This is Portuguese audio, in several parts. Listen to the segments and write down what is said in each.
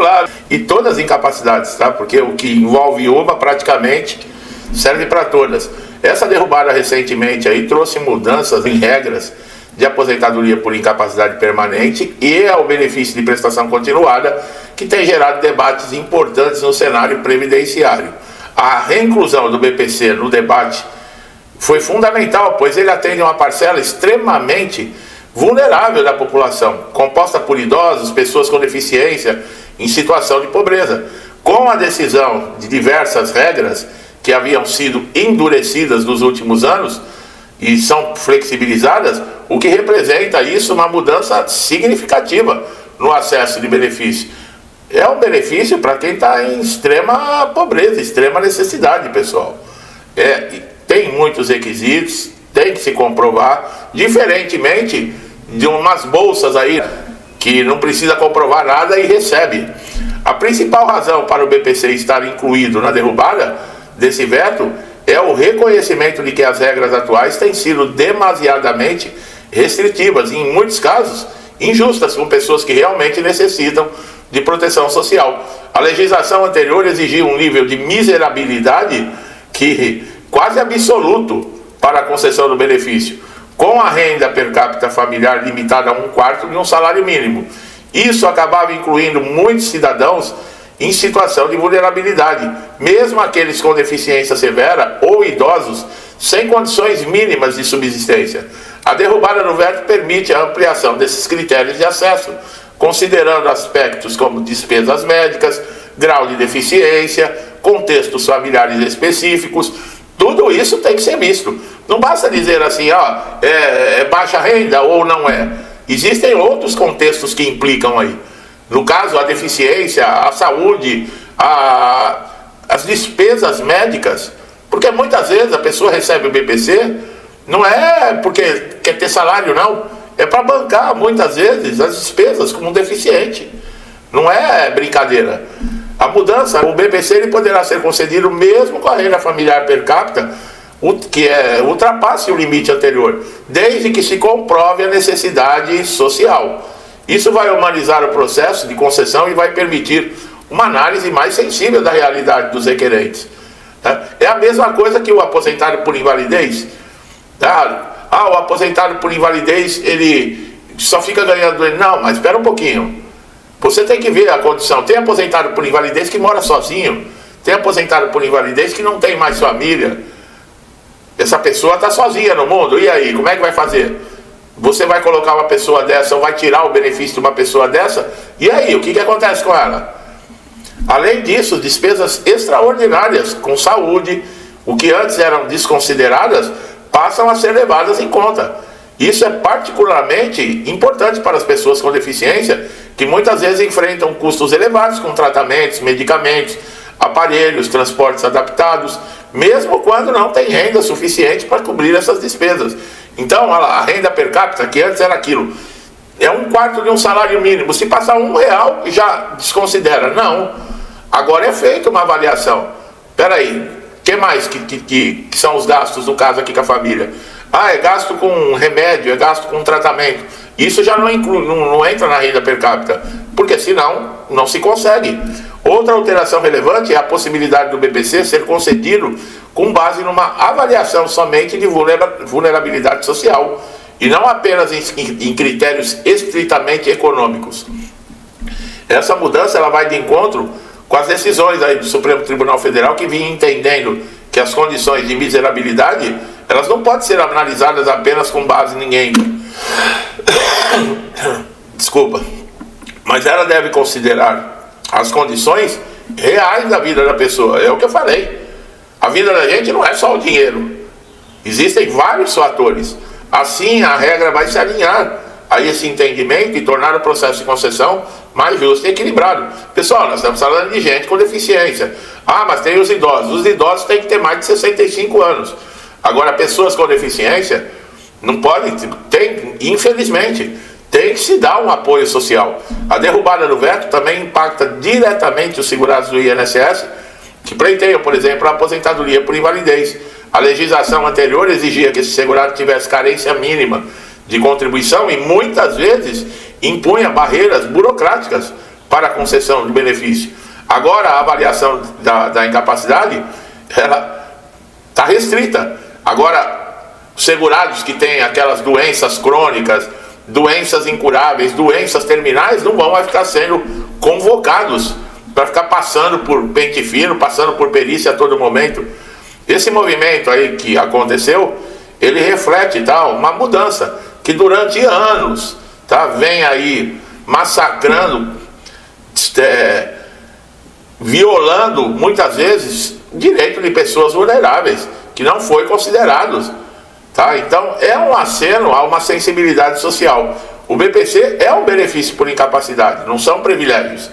Claro, e todas as incapacidades, tá? Porque o que envolve uma praticamente serve para todas. Essa derrubada recentemente aí trouxe mudanças em regras de aposentadoria por incapacidade permanente e ao benefício de prestação continuada, que tem gerado debates importantes no cenário previdenciário. A reinclusão do BPC no debate foi fundamental, pois ele atende a uma parcela extremamente vulnerável da população, composta por idosos, pessoas com deficiência, em situação de pobreza. Com a decisão de diversas regras que haviam sido endurecidas nos últimos anos e são flexibilizadas, o que representa isso uma mudança significativa no acesso de benefício. É um benefício para quem está em extrema pobreza, extrema necessidade, pessoal. Tem muitos requisitos, tem que se comprovar, diferentemente de umas bolsas aí que não precisa comprovar nada e recebe. A principal razão para o BPC estar incluído na derrubada desse veto é o reconhecimento de que as regras atuais têm sido demasiadamente restritivas e, em muitos casos, injustas com pessoas que realmente necessitam de proteção social. A legislação anterior exigia um nível de miserabilidade que quase absoluto para a concessão do benefício, com a renda per capita familiar limitada a 1/4 de um salário mínimo. Isso acabava incluindo muitos cidadãos em situação de vulnerabilidade, mesmo aqueles com deficiência severa ou idosos sem condições mínimas de subsistência. A derrubada do veto permite a ampliação desses critérios de acesso, considerando aspectos como despesas médicas, grau de deficiência, contextos familiares específicos. Tudo isso tem que ser visto. Não basta dizer assim, é baixa renda ou não é. Existem outros contextos que implicam aí. No caso, a deficiência, a saúde, as despesas médicas. Porque muitas vezes a pessoa recebe o BPC, não é porque quer ter salário, não. É para bancar, muitas vezes, as despesas como um deficiente. Não é brincadeira. A mudança, o BPC ele poderá ser concedido mesmo com a renda familiar per capita, que ultrapasse o limite anterior, desde que se comprove a necessidade social. Isso vai humanizar o processo de concessão e vai permitir uma análise mais sensível da realidade dos requerentes. É a mesma coisa que o aposentado por invalidez. O aposentado por invalidez, ele só fica ganhando... Não, mas espera um pouquinho. Você tem que ver a condição. Tem aposentado por invalidez que mora sozinho. Tem aposentado por invalidez que não tem mais família. Essa pessoa está sozinha no mundo. E aí, como é que vai fazer? Você vai colocar uma pessoa dessa ou vai tirar o benefício de uma pessoa dessa? E aí, o que acontece com ela? Além disso, despesas extraordinárias com saúde, o que antes eram desconsideradas, passam a ser levadas em conta. Isso é particularmente importante para as pessoas com deficiência, que muitas vezes enfrentam custos elevados com tratamentos, medicamentos, aparelhos, transportes adaptados, mesmo quando não tem renda suficiente para cobrir essas despesas. Então, a renda per capita, que antes era aquilo, é 1/4 de um salário mínimo. Se passar R$1, já desconsidera. Não. Agora é feita uma avaliação. Espera aí, o que mais que são os gastos, no caso aqui com a família? É gasto com remédio, é gasto com tratamento. Isso já não entra na renda per capita, porque senão não se consegue. Outra alteração relevante é a possibilidade do BPC ser concedido com base numa avaliação somente de vulnerabilidade social e não apenas em critérios estritamente econômicos. Essa mudança ela vai de encontro com as decisões aí do Supremo Tribunal Federal, que vinha entendendo que as condições de miserabilidade elas não podem ser analisadas apenas com base em desculpa, mas ela deve considerar as condições reais da vida da pessoa. É o que eu falei. A vida da gente não é só o dinheiro. Existem vários fatores. Assim, a regra vai se alinhar a esse entendimento e tornar o processo de concessão mais justo e equilibrado. Pessoal, nós estamos falando de gente com deficiência. Mas tem os idosos. Os idosos têm que ter mais de 65 anos. Agora, pessoas com deficiência não podem, infelizmente, tem que se dar um apoio social. A derrubada do veto também impacta diretamente os segurados do INSS, que pleiteiam, por exemplo, a aposentadoria por invalidez. A legislação anterior exigia que esse segurado tivesse carência mínima de contribuição e muitas vezes impunha barreiras burocráticas para a concessão de benefício. Agora a avaliação da incapacidade, ela está restrita. Agora, segurados que têm aquelas doenças crônicas, doenças incuráveis, doenças terminais, não vão mais ficar sendo convocados para ficar passando por pente fino, passando por perícia a todo momento. Esse movimento aí que aconteceu, ele reflete, tá, uma mudança que durante anos, tá, vem aí massacrando, violando muitas vezes direito de pessoas vulneráveis que não foi considerados, tá? Então é um aceno a uma sensibilidade social. O BPC é um benefício por incapacidade, não são privilégios,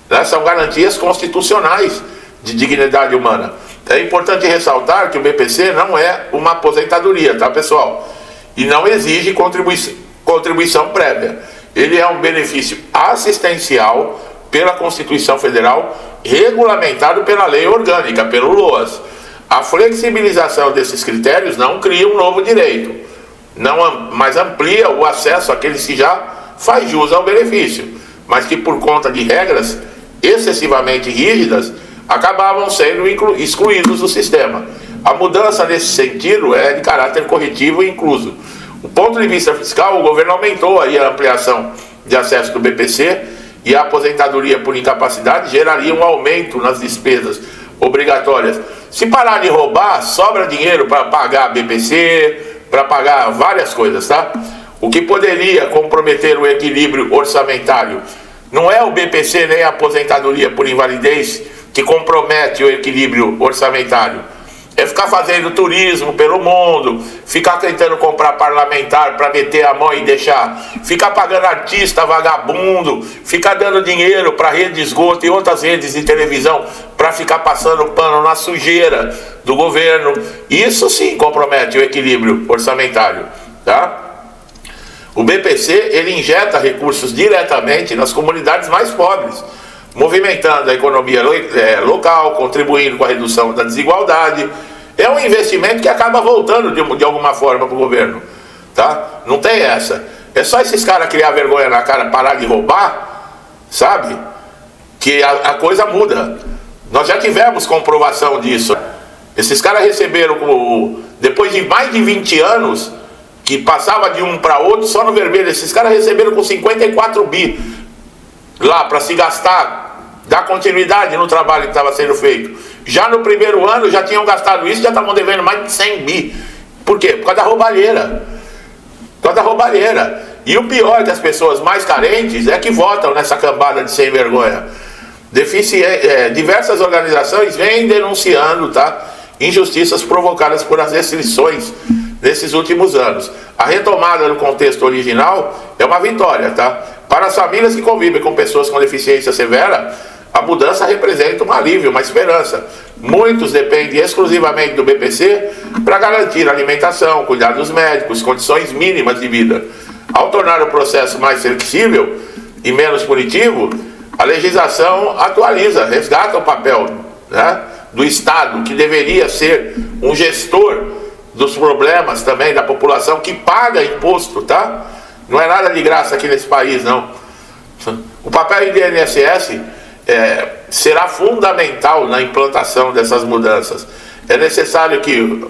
né? São garantias constitucionais de dignidade humana. É importante ressaltar que o BPC não é uma aposentadoria, tá, pessoal? E não exige contribuição prévia. Ele é um benefício assistencial pela Constituição Federal, regulamentado pela lei orgânica, pelo LOAS. A flexibilização desses critérios não cria um novo direito, mas amplia o acesso àqueles que já faz jus ao benefício, mas que por conta de regras excessivamente rígidas, acabavam sendo excluídos do sistema. A mudança nesse sentido é de caráter corretivo e incluso. Do ponto de vista fiscal, o governo aumentou aí a ampliação de acesso do BPC, e a aposentadoria por incapacidade geraria um aumento nas despesas obrigatórias. Se parar de roubar, sobra dinheiro para pagar BPC, para pagar várias coisas, tá? O que poderia comprometer o equilíbrio orçamentário. Não é o BPC nem a aposentadoria por invalidez que compromete o equilíbrio orçamentário. É ficar fazendo turismo pelo mundo, ficar tentando comprar parlamentar para meter a mão e deixar, ficar pagando artista vagabundo, ficar dando dinheiro para rede de esgoto e outras redes de televisão para ficar passando pano na sujeira do governo. Isso sim compromete o equilíbrio orçamentário, tá? O BPC, ele injeta recursos diretamente nas comunidades mais pobres, movimentando a economia local, contribuindo com a redução da desigualdade. É um investimento que acaba voltando de alguma forma para o governo, tá? Não tem essa. É só esses caras criar vergonha na cara, parar de roubar, sabe? Que a coisa muda. Nós já tivemos comprovação disso. Esses caras receberam, depois de mais de 20 anos, que passava de um para outro só no vermelho, esses caras receberam com 54 bi lá para se gastar, dar continuidade no trabalho que estava sendo feito. Já no primeiro ano já tinham gastado isso, já estavam devendo mais de 100 bi. Por quê? Por causa da roubalheira. Por causa da roubalheira. E o pior é que as pessoas mais carentes é que votam nessa cambada de sem vergonha. Diversas organizações vêm denunciando, tá, injustiças provocadas por as restrições nesses últimos anos. A retomada no contexto original é uma vitória, tá? Para as famílias que convivem com pessoas com deficiência severa, a mudança representa um alívio, uma esperança. Muitos dependem exclusivamente do BPC para garantir alimentação, cuidados médicos, condições mínimas de vida. Ao tornar o processo mais flexível e menos punitivo, a legislação atualiza, resgata o papel, né, do Estado, que deveria ser um gestor dos problemas também da população que paga imposto, tá? Não é nada de graça aqui nesse país, não. O papel do INSS será fundamental na implantação dessas mudanças. É necessário que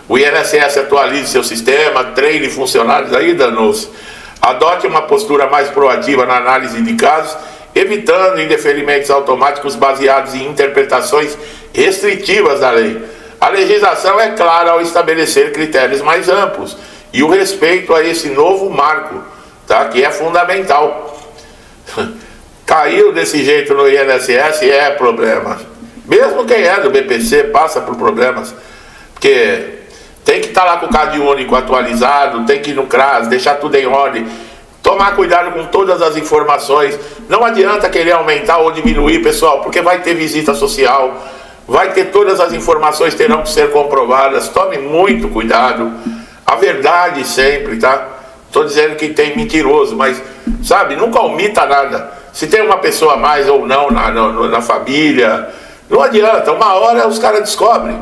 o INSS atualize seu sistema, treine funcionários, aí danou-se. Adote uma postura mais proativa na análise de casos, evitando indeferimentos automáticos baseados em interpretações restritivas da lei. A legislação é clara ao estabelecer critérios mais amplos e o respeito a esse novo marco, tá, que é fundamental. Caiu desse jeito no INSS é problema. Mesmo quem é do BPC passa por problemas, porque tem que estar lá com o CAD único atualizado, tem que ir no CRAS, deixar tudo em ordem, tomar cuidado com todas as informações. Não adianta querer aumentar ou diminuir, pessoal, porque vai ter visita social, vai ter todas as informações, terão que ser comprovadas. Tome muito cuidado. A verdade sempre, tá? Estou dizendo que tem mentiroso, mas, sabe, nunca omita nada. Se tem uma pessoa a mais ou não na família, não adianta. Uma hora os caras descobrem.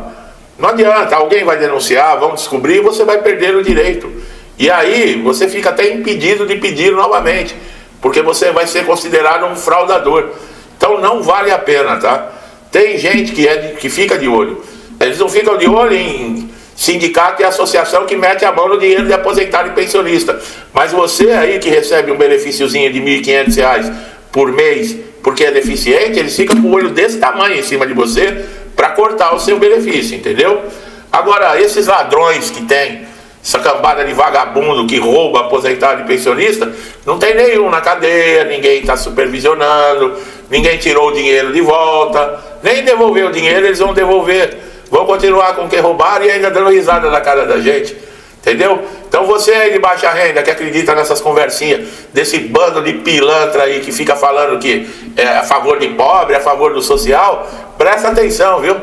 Não adianta, alguém vai denunciar, vão descobrir e você vai perder o direito. E aí você fica até impedido de pedir novamente. porque você vai ser considerado um fraudador. Então não vale a pena, tá? Tem gente que fica de olho. Eles não ficam de olho em sindicato e associação que mete a mão no dinheiro de aposentado e pensionista. Mas você aí que recebe um benefíciozinho de R$ 1.500 por mês porque é deficiente, eles ficam com o olho desse tamanho em cima de você para cortar o seu benefício, entendeu? Agora, esses ladrões que tem, essa cambada de vagabundo que rouba aposentado e pensionista, não tem nenhum na cadeia, ninguém está supervisionando, ninguém tirou o dinheiro de volta, nem devolveu o dinheiro, eles vão devolver, vão continuar com o que roubaram e ainda dando risada na cara da gente, entendeu? Então você aí de baixa renda que acredita nessas conversinhas, desse bando de pilantra aí que fica falando que é a favor de pobre, a favor do social, presta atenção, viu?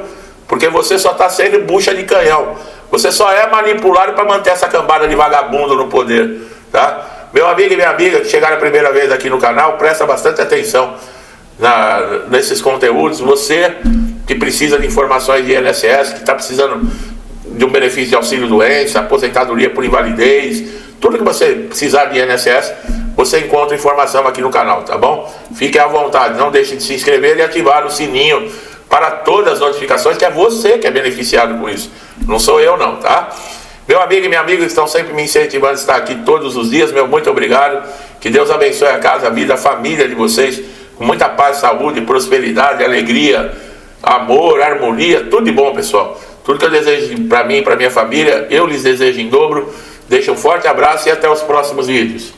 Porque você só está sendo bucha de canhão. Você só é manipulado para manter essa cambada de vagabundo no poder, tá? Meu amigo e minha amiga que chegaram a primeira vez aqui no canal, presta bastante atenção nesses conteúdos. Você que precisa de informações de INSS, que está precisando de um benefício de auxílio-doença, aposentadoria por invalidez, tudo que você precisar de INSS, você encontra informação aqui no canal, tá bom? Fique à vontade, não deixe de se inscrever e ativar o sininho para todas as notificações, que é você que é beneficiado com isso, não sou eu não, tá? Meu amigo e minha amiga que estão sempre me incentivando a estar aqui todos os dias, meu muito obrigado, que Deus abençoe a casa, a vida, a família de vocês, com muita paz, saúde, prosperidade, alegria, amor, harmonia, tudo de bom, pessoal. Tudo que eu desejo para mim e para minha família, eu lhes desejo em dobro. Deixo um forte abraço e até os próximos vídeos.